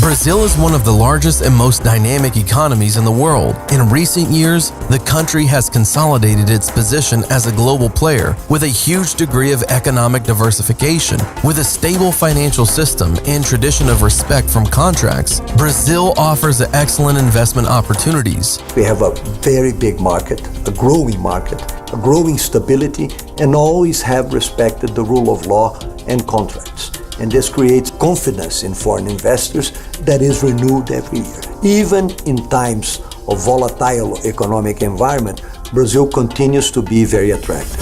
Brazil is one of the largest and most dynamic economies in the world. In recent years, the country has consolidated its position as a global player with a huge degree of economic diversification. With a stable financial system and tradition of respect from contracts, Brazil offers excellent investment opportunities. We have a very big market, a growing stability, and always have respected the rule of law and contracts. And this creates confidence in foreign investors that is renewed every year. Even in times of volatile economic environment, Brazil continues to be very attractive.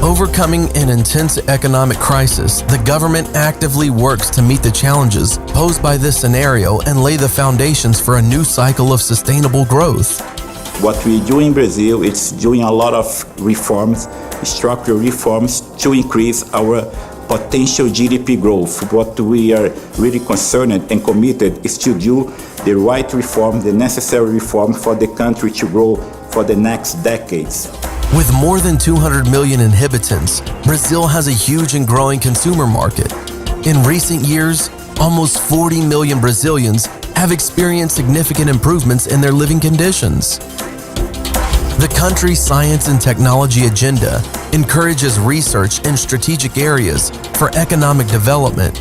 Overcoming an intense economic crisis, the government actively works to meet the challenges posed by this scenario and lay the foundations for a new cycle of sustainable growth. What we do in Brazil is doing a lot of reforms, structural reforms to increase our potential GDP growth. What we are really concerned and committed is to do the right reform, the necessary reform for the country to grow for the next decades. With more than 200 million inhabitants, Brazil has a huge and growing consumer market. In recent years, almost 40 million Brazilians have experienced significant improvements in their living conditions. The country's science and technology agenda encourages research in strategic areas for economic development.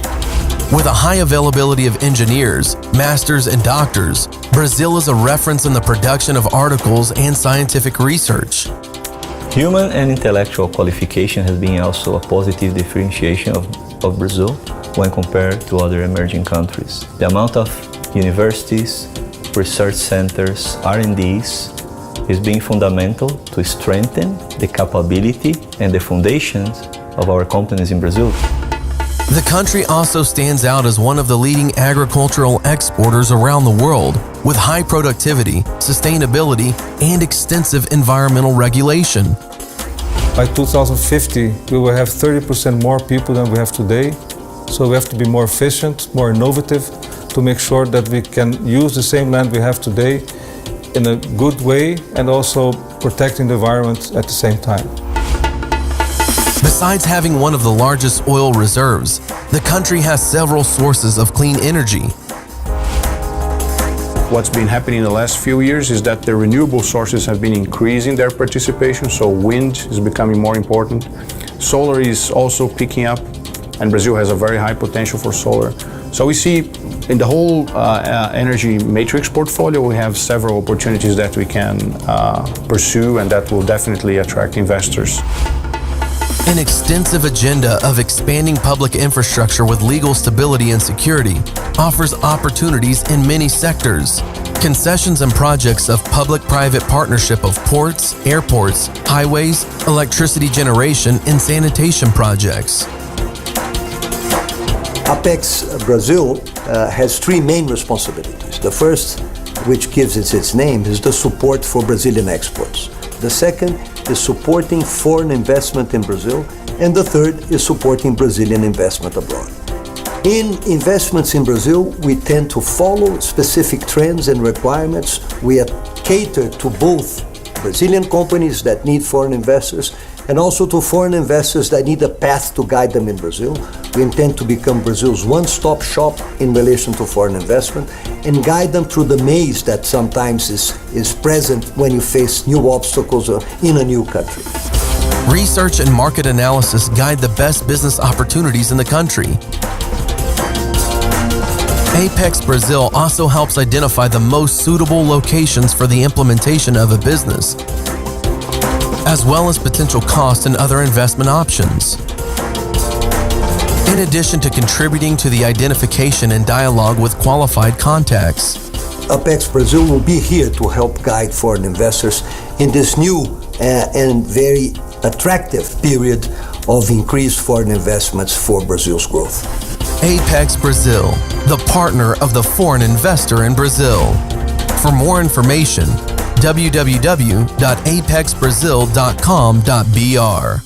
With a high availability of engineers, masters, and doctors, Brazil is a reference in the production of articles and scientific research. Human and intellectual qualification has been also a positive differentiation of Brazil when compared to other emerging countries. The amount of universities, research centers, R&Ds is being fundamental to strengthen the capability and the foundations of our companies in Brazil. The country also stands out as one of the leading agricultural exporters around the world, with high productivity, sustainability, and extensive environmental regulation. By 2050, we will have 30% more people than we have today, so we have to be more efficient, more innovative, to make sure that we can use the same land we have today in a good way and also protecting the environment at the same time. Besides having one of the largest oil reserves, the country has several sources of clean energy. What's been happening in the last few years is that the renewable sources have been increasing their participation, so wind is becoming more important. Solar is also picking up, and Brazil has a very high potential for solar. So we see in the whole energy matrix portfolio, we have several opportunities that we can pursue, and that will definitely attract investors. An extensive agenda of expanding public infrastructure with legal stability and security offers opportunities in many sectors. Concessions and projects of public-private partnership of ports, airports, highways, electricity generation, and sanitation projects. Apex Brazil has three main responsibilities. The first, which gives it its name, is the support for Brazilian exports. The second is supporting foreign investment in Brazil, and the third is supporting Brazilian investment abroad. In investments in Brazil, we tend to follow specific trends and requirements. We cater to both Brazilian companies that need foreign investors and also to foreign investors that need a path to guide them in Brazil. We intend to become Brazil's one-stop shop in relation to foreign investment and guide them through the maze that sometimes is present when you face new obstacles in a new country. Research and market analysis guide the best business opportunities in the country. Apex Brazil also helps identify the most suitable locations for the implementation of a business, as well as potential cost and other investment options. In addition to contributing to the identification and dialogue with qualified contacts. Apex Brazil will be here to help guide foreign investors in this new and very attractive period of increased foreign investments for Brazil's growth. Apex Brazil, the partner of the foreign investor in Brazil. For more information, www.apexbrazil.com.br